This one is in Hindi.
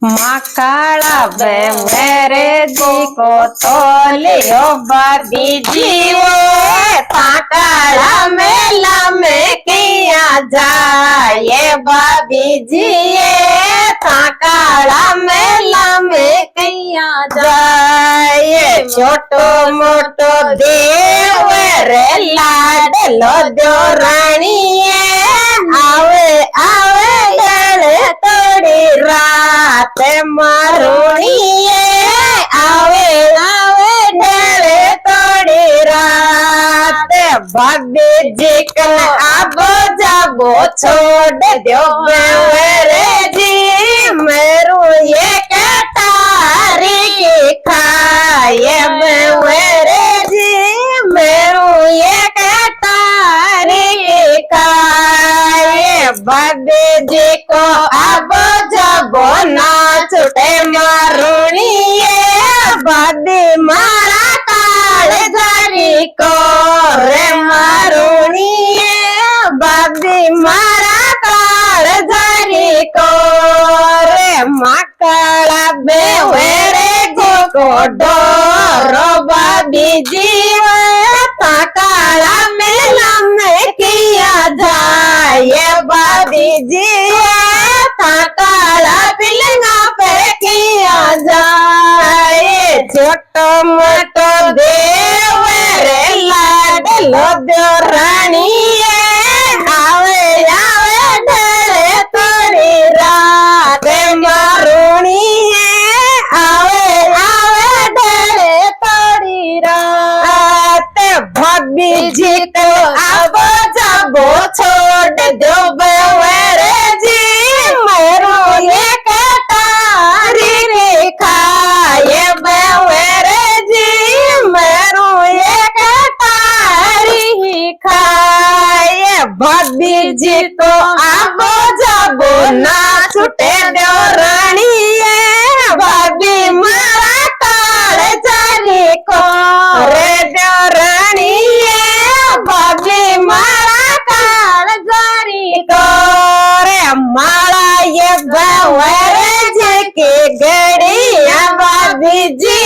मकाड़ा बे मेरे जी को तो लियो बीजी ताकाड़ा मेला में किया जाए बाबी जी ताकाड़ा मेला में किया जाए छोटो मोटो देव रे लाडलो दो रानी आवे आवे गले तोड़ी रात मारूनी आवे आवे गले तोड़ी रात भाभी जी को आबो जाबो छोड़ दो मेरे जी मेरू ये कटारी की खाए मेरे जी मेरू ये कटारी की खाए भाभी जी को आबो जाबो ना छूटे मारूनी भाभी मारा काल धरी को रे मारूनी भाभी मारा काल धरी को रे मकाड़ा बेवेरे जी को डोरो भाभी जीव ताकाड़ा मेला में किया जाए भाभी जी ताकाड़ा बिलंगा पे किया जाए छोटो मोटो देव रे लाडलो दो रानी आवे आवे डरे तोड़ी रात मारूनी आवे आवे डरे तोड़ी रात भाभी जी को आबो जाबो छोड़ दो मेरे जी मेरू ये कटारी रे खाए मेरे जी मेरू ये कटारी खाए भाभी जी को आबो जाबो ना छूटे दो रानी भाभी मारा काल जारी को रे दो रानी भाभी मारा काल जारी को रे मारा ये बवरे जी की गड़िया भाभी जी